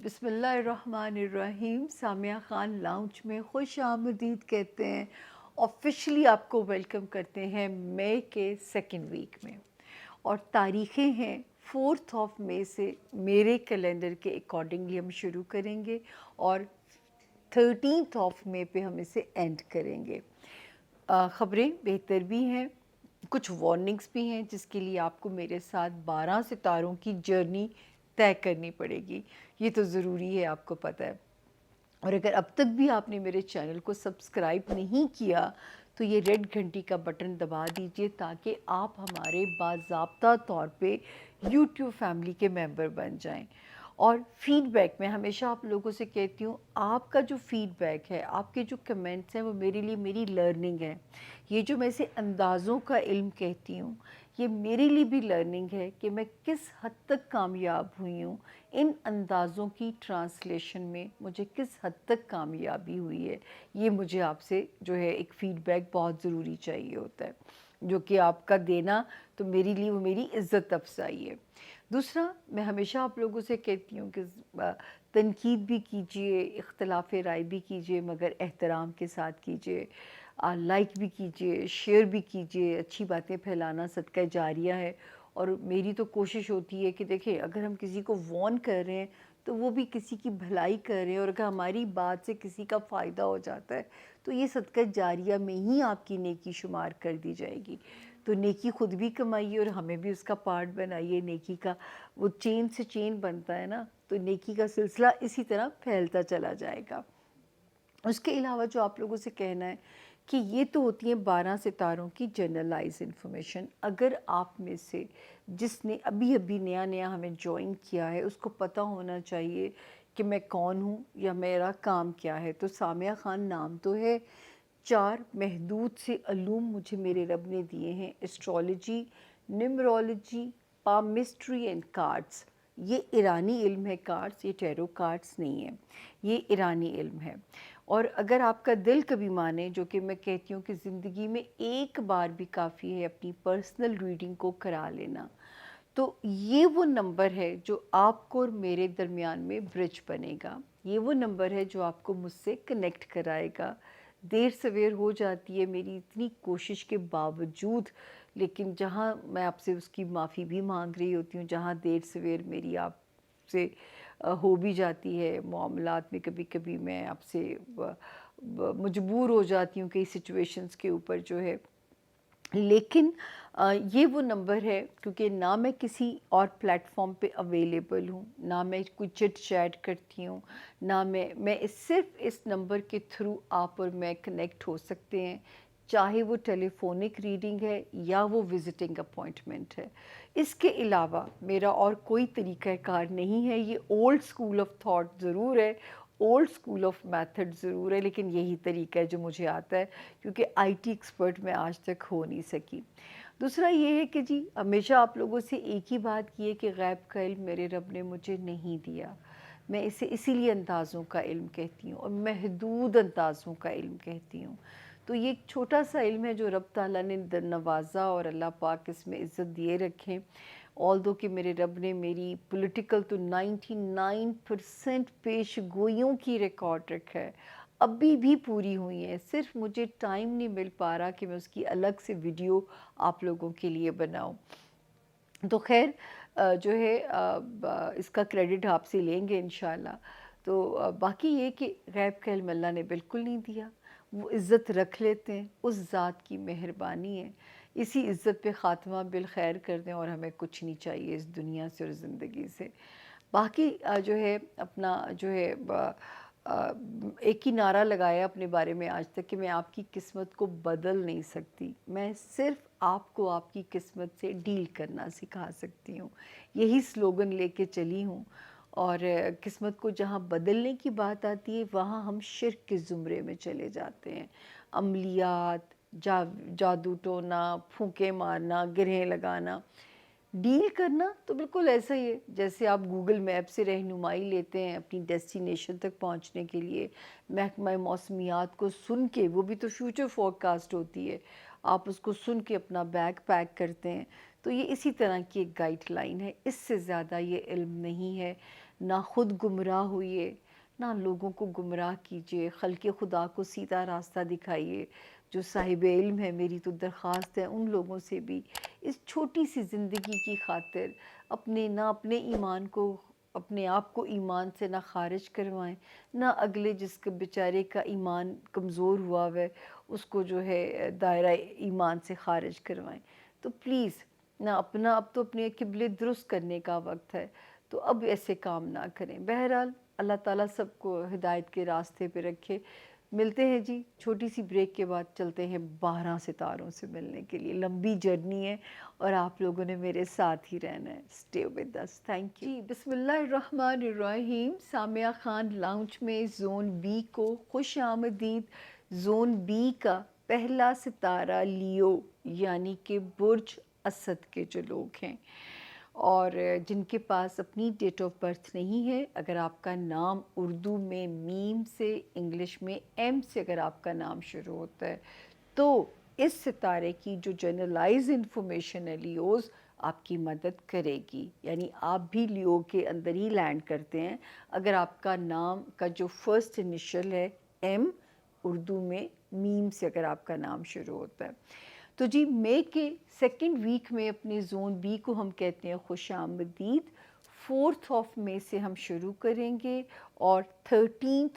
بسم اللہ الرحمن الرحیم. سامیہ خان لاؤنج میں خوش آمدید کہتے ہیں. آفیشلی آپ کو ویلکم کرتے ہیں مئی کے سیکنڈ ویک میں، اور تاریخیں ہیں 4 مئی سے میرے کیلنڈر کے اکارڈنگلی ہم شروع کریں گے، اور 13 مئی پہ ہم اسے اینڈ کریں گے. خبریں بہتر بھی ہیں، کچھ وارننگز بھی ہیں، جس کے لیے آپ کو میرے ساتھ 12 ستاروں کی جرنی طے کرنی پڑے گی. یہ تو ضروری ہے، آپ کو پتہ ہے. اور اگر اب تک بھی آپ نے میرے چینل کو سبسکرائب نہیں کیا تو یہ ریڈ گھنٹی کا بٹن دبا دیجئے، تاکہ آپ ہمارے باضابطہ طور پہ یوٹیوب فیملی کے ممبر بن جائیں. اور فیڈ بیک میں ہمیشہ آپ لوگوں سے کہتی ہوں، آپ کا جو فیڈ بیک ہے، آپ کے جو کمنٹس ہیں، وہ میرے لیے میری لرننگ ہے. یہ جو میں اسے اندازوں کا علم کہتی ہوں، یہ میرے لیے بھی لرننگ ہے کہ میں کس حد تک کامیاب ہوئی ہوں. ان اندازوں کی ٹرانسلیشن میں مجھے کس حد تک کامیابی ہوئی ہے، یہ مجھے آپ سے جو ہے ایک فیڈ بیک بہت ضروری چاہیے ہوتا ہے، جو کہ آپ کا دینا تو میرے لیے وہ میری عزت افزائی ہے. دوسرا، میں ہمیشہ آپ لوگوں سے کہتی ہوں کہ تنقید بھی کیجئے، اختلاف رائے بھی کیجئے، مگر احترام کے ساتھ کیجئے. لائک بھی کیجئے، شیئر بھی کیجئے. اچھی باتیں پھیلانا صدقہ جاریہ ہے. اور میری تو کوشش ہوتی ہے کہ دیکھیں، اگر ہم کسی کو وارن کر رہے ہیں تو وہ بھی کسی کی بھلائی کر رہے ہیں، اور اگر ہماری بات سے کسی کا فائدہ ہو جاتا ہے تو یہ صدقہ جاریہ میں ہی آپ کی نیکی شمار کر دی جائے گی. تو نیکی خود بھی کمائیے اور ہمیں بھی اس کا پارٹ بنائیے. نیکی کا وہ چین سے چین بنتا ہے نا، تو نیکی کا سلسلہ اسی طرح پھیلتا چلا جائے گا. اس کے علاوہ جو آپ لوگوں سے کہنا ہے کہ یہ تو ہوتی ہیں 12 ستاروں کی جنرلائز انفارمیشن. اگر آپ میں سے جس نے ابھی ابھی نیا نیا ہمیں جوائن کیا ہے، اس کو پتہ ہونا چاہیے کہ میں کون ہوں یا میرا کام کیا ہے. تو سامیہ خان نام تو ہے، 4 محدود سے علوم مجھے میرے رب نے دیے ہیں: ایسٹرولوجی، نیمرولوجی، پامسٹری اینڈ کارڈز. یہ ایرانی علم ہے. کارڈز، یہ ٹیرو کارڈز نہیں ہیں، یہ ایرانی علم ہے. اور اگر آپ کا دل کبھی مانے، جو کہ میں کہتی ہوں کہ زندگی میں ایک بار بھی کافی ہے اپنی پرسنل ریڈنگ کو کرا لینا، تو یہ وہ نمبر ہے جو آپ کو اور میرے درمیان میں برج بنے گا. یہ وہ نمبر ہے جو آپ کو مجھ سے کنیکٹ کرائے گا. دیر سویر ہو جاتی ہے میری اتنی کوشش کے باوجود، لیکن جہاں میں آپ سے اس کی معافی بھی مانگ رہی ہوتی ہوں، جہاں دیر سویر میری آپ سے ہو بھی جاتی ہے معاملات میں. کبھی کبھی میں آپ سے مجبور ہو جاتی ہوں کئی سچویشنز کے اوپر جو ہے. لیکن یہ وہ نمبر ہے، کیونکہ نہ میں کسی اور پلیٹ فارم پہ اویلیبل ہوں، نہ میں کوئی چٹ چیٹ کرتی ہوں، نہ میں صرف اس نمبر کے تھرو آپ اور میں کنیکٹ ہو سکتے ہیں، چاہے وہ ٹیلی فونک ریڈنگ ہے یا وہ وزٹنگ اپوائنٹمنٹ ہے. اس کے علاوہ میرا اور کوئی طریقہ کار نہیں ہے. یہ اولڈ سکول آف تھاٹ ضرور ہے، اولڈ سکول آف میتھڈ ضرور ہے، لیکن یہی طریقہ ہے جو مجھے آتا ہے، کیونکہ آئی ٹی ایکسپرٹ میں آج تک ہو نہیں سکی. دوسرا یہ ہے کہ جی ہمیشہ آپ لوگوں سے ایک ہی بات کی ہے کہ غیب کا علم میرے رب نے مجھے نہیں دیا. میں اسے اسی لیے اندازوں کا علم کہتی ہوں، اور محدود اندازوں کا علم کہتی ہوں. تو یہ ایک چھوٹا سا علم ہے جو رب تعالیٰ نے نوازا، اور اللہ پاک اس میں عزت دیے رکھیں. آلدو کہ میرے رب نے میری پولیٹیکل تو 99% پیش گوئیوں کی ریکارڈ رکھا ہے، ابھی بھی پوری ہوئی ہیں. صرف مجھے ٹائم نہیں مل پا رہا کہ میں اس کی الگ سے ویڈیو آپ لوگوں کے لیے بناؤں. تو خیر جو ہے اس کا کریڈٹ آپ سے لیں گے انشاءاللہ. تو باقی یہ کہ غیب کا علم اللہ نے بالکل نہیں دیا. وہ عزت رکھ لیتے ہیں، اس ذات کی مہربانی ہے. اسی عزت پہ خاتمہ بالخیر کر دیں، اور ہمیں کچھ نہیں چاہیے اس دنیا سے اور زندگی سے. باقی جو ہے اپنا جو ہے ایک ہی نعرہ لگایا اپنے بارے میں آج تک کہ میں آپ کی قسمت کو بدل نہیں سکتی، میں صرف آپ کو آپ کی قسمت سے ڈیل کرنا سکھا سکتی ہوں. یہی سلوگن لے کے چلی ہوں. اور قسمت کو جہاں بدلنے کی بات آتی ہے، وہاں ہم شرک کے زمرے میں چلے جاتے ہیں. عملیات، جادو ٹونا، پھونکے مارنا، گرہیں لگانا. ڈیل کرنا تو بالکل ایسا ہی ہے جیسے آپ گوگل میپ سے رہنمائی لیتے ہیں اپنی ڈیسٹینیشن تک پہنچنے کے لیے. محکمہ موسمیات کو سن کے، وہ بھی تو فیوچر فورکاسٹ ہوتی ہے، آپ اس کو سن کے اپنا بیگ پیک کرتے ہیں. تو یہ اسی طرح کی ایک گائیڈ لائن ہے، اس سے زیادہ یہ علم نہیں ہے. نہ خود گمراہ ہوئیے، نہ لوگوں کو گمراہ کیجیے، خلق خدا کو سیدھا راستہ دکھائیے۔ جو صاحب علم ہے، میری تو درخواست ہے ان لوگوں سے بھی اس چھوٹی سی زندگی کی خاطر اپنے ایمان کو، اپنے آپ کو ایمان سے نہ خارج کروائیں، نہ اگلے جس کے بیچارے کا ایمان کمزور ہوا ہے اس کو جو ہے دائرہ ایمان سے خارج کروائیں۔ تو پلیز نہ اب تو اپنے قبلے درست کرنے کا وقت ہے، تو اب ایسے کام نہ کریں۔ بہرحال اللہ تعالیٰ سب کو ہدایت کے راستے پہ رکھے۔ ملتے ہیں جی، چھوٹی سی بریک کے بعد چلتے ہیں 12 ستاروں سے ملنے کے لیے۔ لمبی جرنی ہے اور آپ لوگوں نے میرے ساتھ ہی رہنا ہے۔ Stay with us, thank you جی۔ بسم اللہ الرحمن الرحیم۔ سامیہ خان لاؤنج میں زون بی کو خوش آمدید۔ زون بی کا پہلا ستارہ لیو، یعنی کہ برج اسد کے جو لوگ ہیں اور جن کے پاس اپنی ڈیٹ آف برتھ نہیں ہے، اگر آپ کا نام اردو میں میم سے، انگلش میں ایم سے اگر آپ کا نام شروع ہوتا ہے، تو اس ستارے کی جو جنرلائز انفارمیشن ہے لیوز آپ کی مدد کرے گی، یعنی آپ بھی لیو کے اندر ہی لینڈ کرتے ہیں اگر آپ کا نام کا جو فرسٹ انیشل ہے ایم، اردو میں میم سے اگر آپ کا نام شروع ہوتا ہے۔ تو جی مئی کے سیکنڈ ویک میں اپنے زون بی کو ہم کہتے ہیں خوش آمدید۔ 4 مئی سے ہم شروع کریں گے اور 13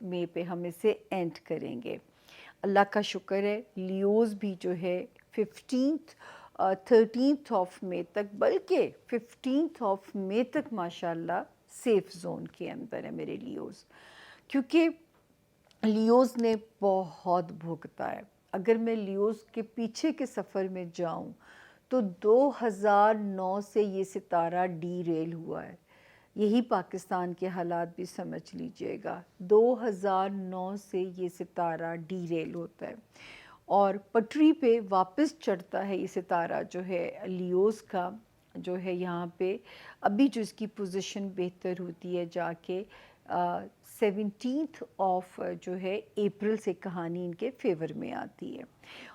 مئی پہ ہم اسے اینڈ کریں گے۔ اللہ کا شکر ہے لیوز بھی جو ہے 13 مئی تک، بلکہ 15 مئی تک ماشاءاللہ سیف زون کے اندر ہے میرے لیوز، کیونکہ لیوز نے بہت بھوگتا ہے۔ اگر میں لیوز کے پیچھے کے سفر میں جاؤں تو 2009 سے یہ ستارہ ڈی ریل ہوا ہے۔ یہی پاکستان کے حالات بھی سمجھ لیجئے گا، 2009 سے یہ ستارہ ڈی ریل ہوتا ہے اور پٹری پہ واپس چڑھتا ہے یہ ستارہ جو ہے لیوز کا، جو ہے یہاں پہ ابھی جو اس کی پوزیشن بہتر ہوتی ہے جا کے 17 جو ہے اپریل سے کہانی ان کے فیور میں آتی ہے۔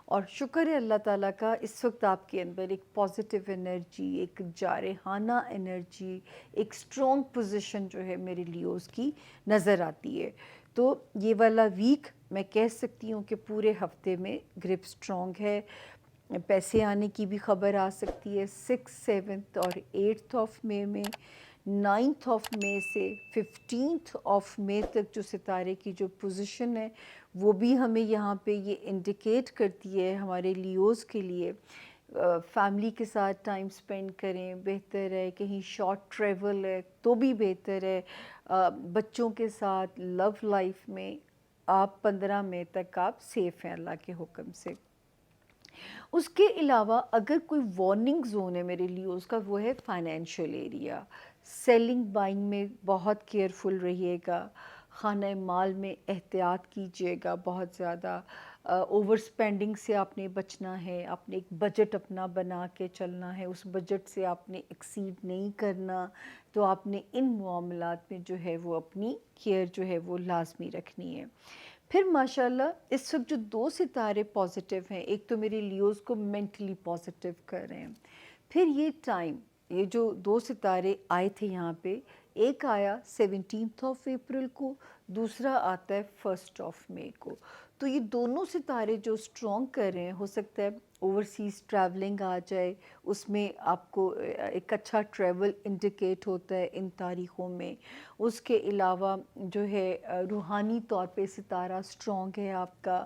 اور شکر ہے اللہ تعالیٰ کا، اس وقت آپ کے اندر ایک پازیٹیو انرجی، ایک جارحانہ انرجی، ایک اسٹرانگ پوزیشن جو ہے میرے لیوز کی نظر آتی ہے۔ تو یہ والا ویک میں کہہ سکتی ہوں کہ پورے ہفتے میں گرپ اسٹرانگ ہے، پیسے آنے کی بھی خبر آ سکتی ہے 6، 7 اور 8 مئی میں۔ 9 مئی سے 15 مئی تک جو ستارے کی جو پوزیشن ہے وہ بھی ہمیں یہاں پہ یہ انڈیکیٹ کرتی ہے ہمارے لیوز کے لیے فیملی کے ساتھ ٹائم سپینڈ کریں، بہتر ہے کہیں شارٹ ٹریول ہے تو بھی بہتر ہے، بچوں کے ساتھ لو لائف میں آپ 15 مئی تک آپ سیف ہیں اللہ کے حکم سے۔ اس کے علاوہ اگر کوئی وارننگ زون ہے میرے لیوز کا، وہ ہے فائنینشیل ایریا۔ سیلنگ بائنگ میں بہت کیئرفل رہیے گا، خانہ مال میں احتیاط کیجیے گا، بہت زیادہ اوور سپینڈنگ سے آپ نے بچنا ہے، آپ نے ایک بجٹ اپنا بنا کے چلنا ہے، اس بجٹ سے آپ نے ایکسیڈ نہیں کرنا، تو آپ نے ان معاملات میں جو ہے وہ اپنی کیئر جو ہے وہ لازمی رکھنی ہے۔ پھر ماشاءاللہ اس وقت جو 2 ستارے پازیٹیو ہیں، ایک تو میرے لیوز کو مینٹلی پازیٹیو کر رہے ہیں، پھر یہ ٹائم، یہ جو 2 ستارے آئے تھے یہاں پہ، ایک آیا 17 اپریل کو، دوسرا آتا ہے 1 مئی کو۔ تو یہ دونوں ستارے جو اسٹرانگ کر رہے ہیں، ہو سکتا ہے اوورسیز ٹریولنگ آ جائے، اس میں آپ کو ایک اچھا ٹریول انڈیکیٹ ہوتا ہے ان تاریخوں میں۔ اس کے علاوہ جو ہے روحانی طور پہ ستارہ اسٹرانگ ہے آپ کا۔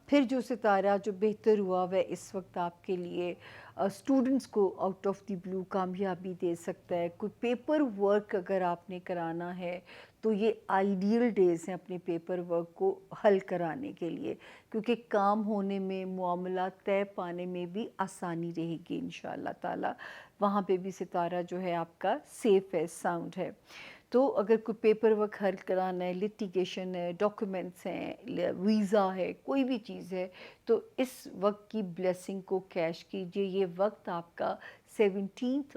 پھر جو ستارہ جو بہتر ہوا ہے اس وقت آپ کے لیے اسٹوڈنٹس کو آؤٹ آف دی بلو کامیابی دے سکتا ہے۔ کوئی پیپر ورک اگر آپ نے کرانا ہے تو یہ آئیڈیل ڈیز ہیں اپنے پیپر ورک کو حل کرانے کے لیے، کیونکہ کام ہونے میں، معاملات طے پانے میں بھی آسانی رہے گی انشاءاللہ تعالیٰ۔ وہاں پہ بھی ستارہ جو ہے آپ کا سیف ہے، ساؤنڈ ہے۔ تو اگر کوئی پیپر ورک حل کرانا ہے، لٹیگیشن ہے، ڈاکیومنٹس ہیں، ویزا ہے، کوئی بھی چیز ہے، تو اس وقت کی بلیسنگ کو کیش کیجئے۔ یہ وقت آپ کا 17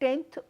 10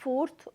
4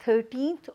13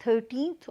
13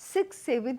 6, 7,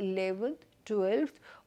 11th, 12th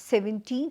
17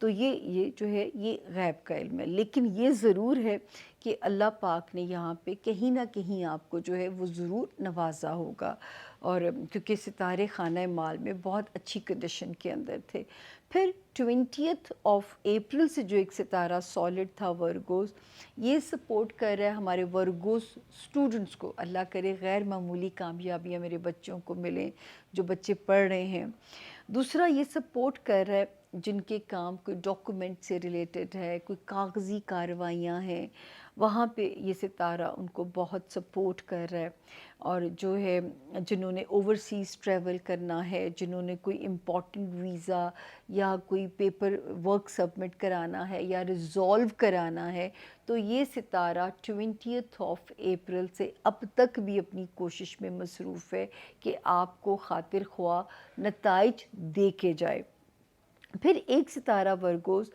تو یہ جو ہے یہ غیب کا علم ہے، لیکن یہ ضرور ہے کہ اللہ پاک نے یہاں پہ کہیں نہ کہیں آپ کو جو ہے وہ ضرور نوازا ہوگا، اور کیونکہ ستارے خانہ مال میں بہت اچھی کنڈیشن کے اندر تھے۔ پھر 20 اپریل سے جو ایک ستارہ سالڈ تھا ورگوز، یہ سپورٹ کر رہا ہے ہمارے ورگوز اسٹوڈنٹس کو، اللہ کرے غیر معمولی کامیابیاں میرے بچوں کو ملیں جو بچے پڑھ رہے ہیں۔ دوسرا یہ سپورٹ کر رہا ہے جن کے کام کوئی ڈاکومنٹ سے ریلیٹڈ ہے، کوئی کاغذی کارروائیاں ہیں، وہاں پہ یہ ستارہ ان کو بہت سپورٹ کر رہا ہے۔ اور جو ہے جنہوں نے اوورسیز ٹریول کرنا ہے، جنہوں نے کوئی امپورٹنٹ ویزا یا کوئی پیپر ورک سبمٹ کرانا ہے یا ریزولو کرانا ہے، تو یہ ستارہ 20 اپریل سے اب تک بھی اپنی کوشش میں مصروف ہے کہ آپ کو خاطر خواہ نتائج دے کے جائے۔ پھر ایک ستارہ ورگوز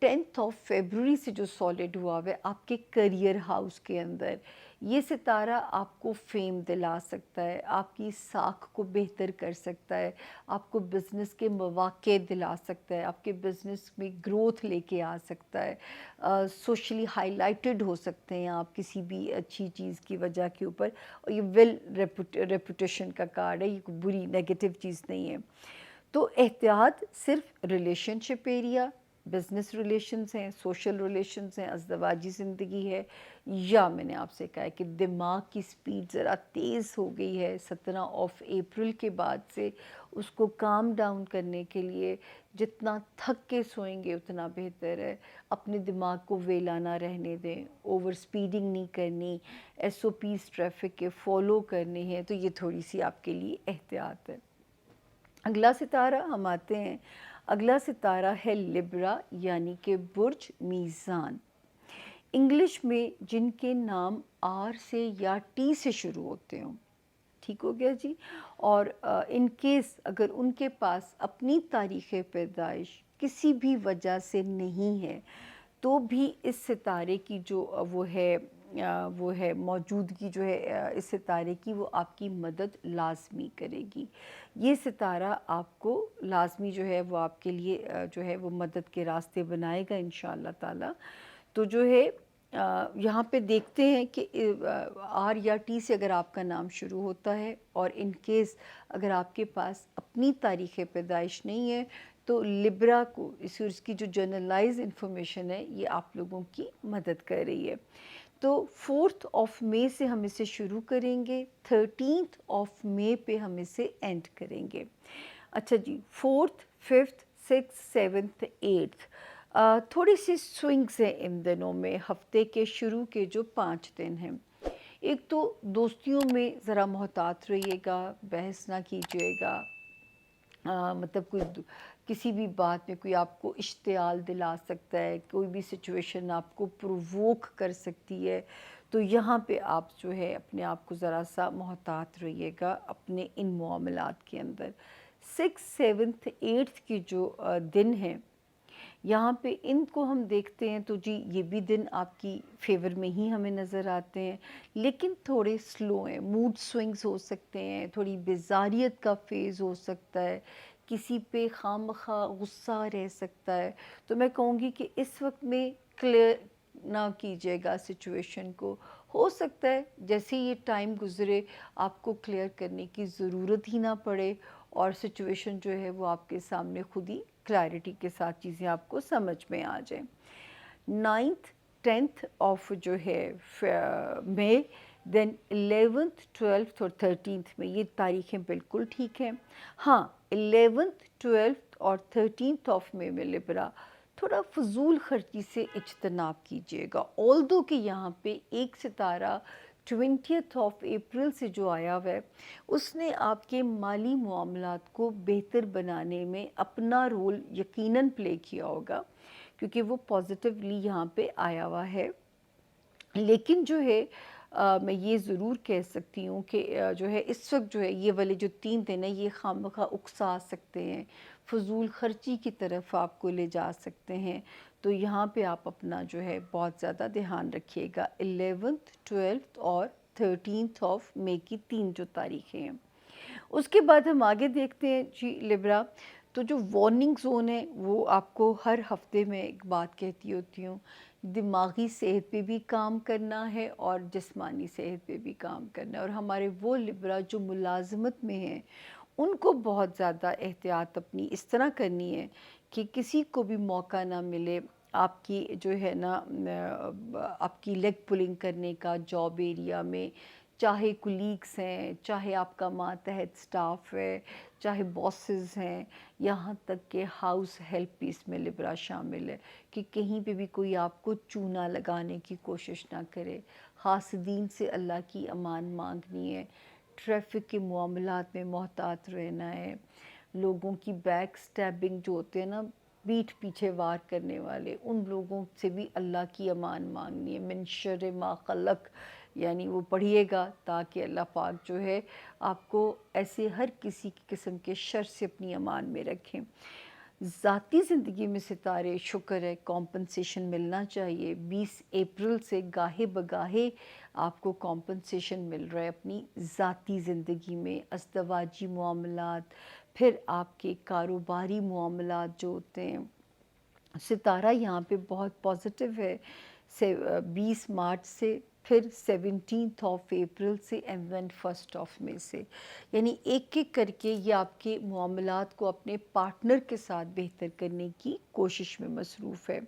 10 فیبروری سے جو سالڈ ہوا ہوا ہے آپ کے کریئر ہاؤس کے اندر، یہ ستارہ آپ کو فیم دلا سکتا ہے، آپ کی ساکھ کو بہتر کر سکتا ہے، آپ کو بزنس کے مواقع دلا سکتا ہے، آپ کے بزنس میں گروتھ لے کے آ سکتا ہے، سوشلی ہائی لائٹڈ ہو سکتے ہیں آپ کسی بھی اچھی چیز کی وجہ کے اوپر، اور یہ ویل ریپوٹیشن کا کارڈ ہے، یہ کوئی بری نیگیٹو چیز نہیں ہے۔ تو احتیاط صرف ریلیشن شپ ایریا، بزنس ریلیشنز ہیں، سوشل ریلیشنز ہیں، ازدواجی زندگی ہے، یا میں نے آپ سے کہا ہے کہ دماغ کی سپیڈ ذرا تیز ہو گئی ہے 17 اپریل کے بعد سے، اس کو کام ڈاؤن کرنے کے لیے جتنا تھک کے سوئیں گے اتنا بہتر ہے۔ اپنے دماغ کو ویلانہ رہنے دیں، اوور سپیڈنگ نہیں کرنی، SOPs ٹریفک کے فالو کرنے ہیں، تو یہ تھوڑی سی آپ کے لیے احتیاط ہے۔ اگلا ستارہ ہم آتے ہیں، اگلا ستارہ ہے لبرا یعنی کہ برج میزان۔ انگلش میں جن کے نام آر سے یا ٹی سے شروع ہوتے ہوں، ٹھیک ہو گیا جی، اور ان کیس اگر ان کے پاس اپنی تاریخ پیدائش کسی بھی وجہ سے نہیں ہے تو بھی اس ستارے کی جو وہ ہے موجودگی جو ہے اس ستارے کی، وہ آپ کی مدد لازمی کرے گی۔ یہ ستارہ آپ کو لازمی جو ہے وہ آپ کے لیے جو ہے وہ مدد کے راستے بنائے گا انشاءاللہ تعالی۔ تو جو ہے یہاں پہ دیکھتے ہیں کہ آر یا ٹی سے اگر آپ کا نام شروع ہوتا ہے اور ان کیس اگر آپ کے پاس اپنی تاریخ پیدائش نہیں ہے تو لبرا کو اس کی جو جنرلائز انفارمیشن ہے یہ آپ لوگوں کی مدد کر رہی ہے۔ تو 4 مئی سے ہم اسے شروع کریں گے، 13 مئی پہ ہم اسے اینڈ کریں گے۔ اچھا جی، 4، 5، 6، 7، 8 تھوڑی سی سوئنگز ہیں ان دنوں میں، ہفتے کے شروع کے جو 5 دن ہیں۔ ایک تو دوستیوں میں ذرا محتاط رہیے گا، بحث نہ کیجیے گا، مطلب کسی بھی بات میں کوئی آپ کو اشتعال دلا سکتا ہے، کوئی بھی سچویشن آپ کو پروووک کر سکتی ہے، تو یہاں پہ آپ جو ہے اپنے آپ کو ذرا سا محتاط رہیے گا اپنے ان معاملات کے اندر۔ 6، 7، 8 کے جو دن ہیں یہاں پہ ان کو ہم دیکھتے ہیں تو جی یہ بھی دن آپ کی فیور میں ہی ہمیں نظر آتے ہیں، لیکن تھوڑے سلو ہیں، موڈ سوئنگز ہو سکتے ہیں، تھوڑی بیزاریت کا فیز ہو سکتا ہے، کسی پہ خواہ مخواہ غصہ رہ سکتا ہے۔ تو میں کہوں گی کہ اس وقت میں کلیئر نہ کیجیے گا سچویشن کو، ہو سکتا ہے جیسے یہ ٹائم گزرے آپ کو کلیئر کرنے کی ضرورت ہی نہ پڑے اور سچویشن جو ہے وہ آپ کے سامنے خود ہی کلیئرٹی کے ساتھ چیزیں آپ کو سمجھ میں آ جائیں۔ 9، 10 آف جو ہے مئی، دین 11، 12 اور 13 میں، یہ تاریخیں بالکل ٹھیک ہیں۔ ہاں 11، 12 اور 13 آف مئی میں لبرا، تھوڑا فضول خرچی سے اجتناب کیجیے گا، آلدو کہ یہاں پہ ایک ستارہ 20 اپریل سے جو آیا ہوا ہے اس نے آپ کے مالی معاملات کو بہتر بنانے میں اپنا رول یقیناً پلے کیا ہوگا کیونکہ وہ پازیٹیولی یہاں پہ آیا ہوا ہے۔ لیکن جو ہے میں یہ ضرور کہہ سکتی ہوں کہ جو ہے اس وقت جو ہے یہ والے جو 3 دن ہیں یہ خواہ مخواہ اکسا سکتے ہیں، فضول خرچی کی طرف آپ کو لے جا سکتے ہیں، تو یہاں پہ آپ اپنا جو ہے بہت زیادہ دھیان رکھیے گا۔ 11، 12 اور 13 آف مئی کی 3 جو تاریخیں ہیں۔ اس کے بعد ہم آگے دیکھتے ہیں جی لبرا، تو جو وارننگ زون ہے وہ آپ کو ہر ہفتے میں ایک بات کہتی ہوتی ہوں، دماغی صحت پہ بھی کام کرنا ہے اور جسمانی صحت پہ بھی کام کرنا ہے، اور ہمارے وہ لبرا جو ملازمت میں ہیں ان کو بہت زیادہ احتیاط اپنی اس طرح کرنی ہے کہ کسی کو بھی موقع نہ ملے آپ کی جو ہے نا آپ کی لیگ پولنگ کرنے کا جاب ایریا میں، چاہے کولیگس ہیں، چاہے آپ کا ماتحت سٹاف ہے، چاہے باسز ہیں، یہاں تک کہ ہاؤس ہیلپ بھی اس میں لبرا شامل ہے، کہ کہیں پہ بھی کوئی آپ کو چونا لگانے کی کوشش نہ کرے۔ حاسدین سے اللہ کی امان مانگنی ہے، ٹریفک کے معاملات میں محتاط رہنا ہے، لوگوں کی بیک سٹیبنگ جو ہوتے ہیں نا، پیٹھ پیچھے وار کرنے والے، ان لوگوں سے بھی اللہ کی امان مانگنی ہے۔ من شر ما خلق، یعنی وہ پڑھیے گا تاکہ اللہ پاک جو ہے آپ کو ایسے ہر کسی قسم کے شر سے اپنی امان میں رکھیں۔ ذاتی زندگی میں ستارے شکر ہے کمپنسیشن ملنا چاہیے، 20 اپریل سے گاہے بگاہے آپ کو کمپنسیشن مل رہا ہے اپنی ذاتی زندگی میں، ازدواجی معاملات، پھر آپ کے کاروباری معاملات جو ہوتے ہیں۔ ستارہ یہاں پہ بہت پازیٹیو ہے، 20 مارچ سے، پھر 17 اپریل سے، اینڈ دین 1 مئی سے، یعنی ایک ایک کر کے یہ آپ کے معاملات کو اپنے پارٹنر کے ساتھ بہتر کرنے کی کوشش میں مصروف ہے۔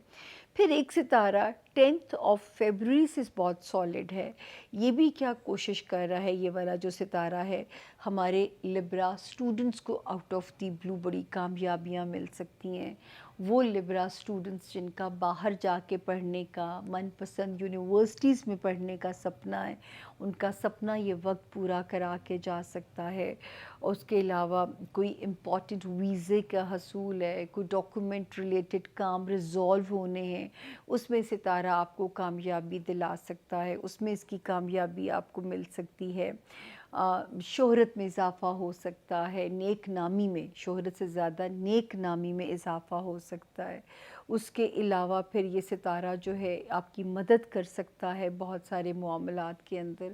پھر ایک ستارہ 10 فیبروری سے بہت سالڈ ہے، یہ بھی کیا کوشش کر رہا ہے، یہ والا جو ستارہ ہے، ہمارے لبرا سٹوڈنٹس کو آؤٹ آف دی بلو بڑی کامیابیاں مل سکتی ہیں۔ وہ لبرا سٹوڈنٹس جن کا باہر جا کے پڑھنے کا، من پسند یونیورسٹیز میں پڑھنے کا سپنا ہے، ان کا سپنا یہ وقت پورا کرا کے جا سکتا ہے۔ اس کے علاوہ کوئی امپورٹنٹ ویزے کا حصول ہے، کوئی ڈاکومنٹ ریلیٹڈ کام ریزولو ہونے ہیں، اس میں ستارہ آپ کو کامیابی دلا سکتا ہے، اس میں اس کی کامیابی آپ کو مل سکتی ہے۔ شہرت میں اضافہ ہو سکتا ہے، نیک نامی میں، شہرت سے زیادہ نیک نامی میں اضافہ ہو سکتا ہے۔ اس کے علاوہ پھر یہ ستارہ جو ہے آپ کی مدد کر سکتا ہے بہت سارے معاملات کے اندر۔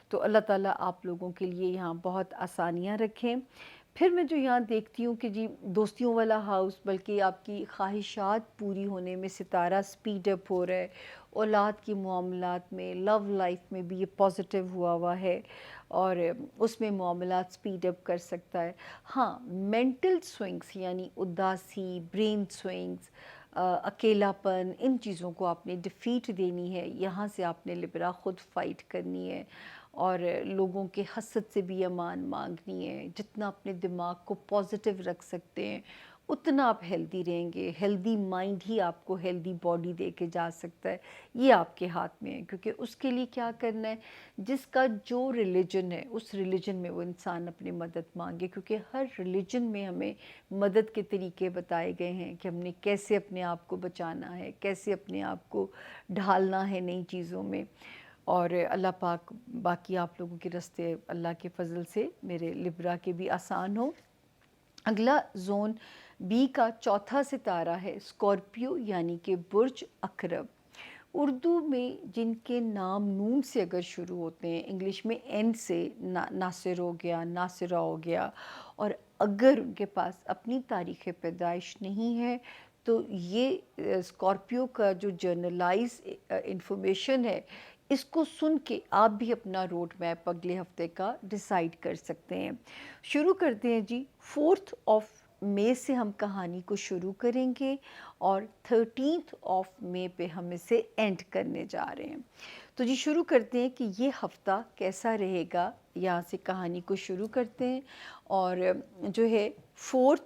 تو اللہ تعالیٰ آپ لوگوں کے لیے یہاں بہت آسانیاں رکھیں۔ پھر میں جو یہاں دیکھتی ہوں کہ جی دوستیوں والا ہاؤس، بلکہ آپ کی خواہشات پوری ہونے میں ستارہ سپیڈ اپ ہو رہا ہے، اولاد کی معاملات میں، لو لائف میں بھی یہ پازیٹیو ہوا ہے، اور اس میں معاملات سپیڈ اپ کر سکتا ہے۔ ہاں، مینٹل سوئنگس یعنی اداسی، برین سوئنگس، اکیلا پن، ان چیزوں کو آپ نے ڈیفیٹ دینی ہے، یہاں سے آپ نے لبرا خود فائٹ کرنی ہے، اور لوگوں کے حسد سے بھی امان مانگنی ہے۔ جتنا اپنے دماغ کو پازیٹیو رکھ سکتے ہیں اتنا آپ ہیلدی رہیں گے، ہیلدی مائنڈ ہی آپ کو ہیلدی باڈی دے کے جا سکتا ہے، یہ آپ کے ہاتھ میں ہے، کیونکہ اس کے لیے کیا کرنا ہے، جس کا جو ریلیجن ہے اس ریلیجن میں وہ انسان اپنی مدد مانگے، کیونکہ ہر ریلیجن میں ہمیں مدد کے طریقے بتائے گئے ہیں کہ ہم نے کیسے اپنے آپ کو بچانا ہے، کیسے اپنے آپ کو ڈھالنا ہے نئی چیزوں میں۔ اور اللہ پاک باقی آپ لوگوں کے راستے اللہ کے فضل سے میرے لبرا کے بھی آسان ہو۔ اگلا زون بی کا چوتھا ستارہ ہے اسکارپیو، یعنی کہ برج اقرب۔ اردو میں جن کے نام نون سے اگر شروع ہوتے ہیں، انگلش میں این سے، ناصر ہو گیا، ناصرہ ہو گیا، اور اگر ان کے پاس اپنی تاریخ پیدائش نہیں ہے تو یہ اسکارپیو کا جو جرنلائز انفارمیشن ہے، اس کو سن کے آپ بھی اپنا روڈ میپ اگلے ہفتے کا ڈیسائیڈ کر سکتے ہیں۔ شروع کرتے ہیں جی 4 مئی سے ہم کہانی کو شروع کریں گے، اور 13 مئی پہ ہم اسے اینڈ کرنے جا رہے ہیں۔ تو جی شروع کرتے ہیں کہ یہ ہفتہ کیسا رہے گا، یہاں سے کہانی کو شروع کرتے ہیں، اور جو ہے 4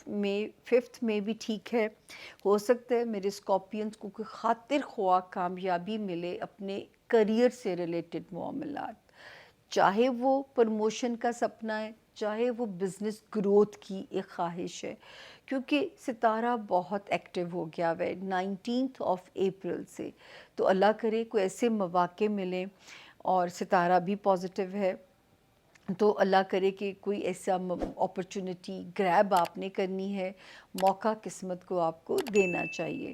مئی، 5 مئی بھی ٹھیک ہے، ہو سکتا ہے میرے اسکارپینز کو کوئی خاطر خواہ کامیابی ملے اپنے کریئر سے ریلیٹڈ معاملات، چاہے وہ پروموشن کا سپنا ہے، چاہے وہ بزنس گروتھ کی ایک خواہش ہے، کیونکہ ستارہ بہت ایکٹیو ہو گیا ہے 19 اپریل سے، تو اللہ کرے کوئی ایسے مواقع ملیں، اور ستارہ بھی پازیٹیو ہے، تو اللہ کرے کہ کوئی ایسا اپرچونٹی گریب آپ نے کرنی ہے، موقع قسمت کو آپ کو دینا چاہیے۔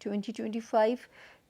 2025,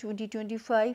2025,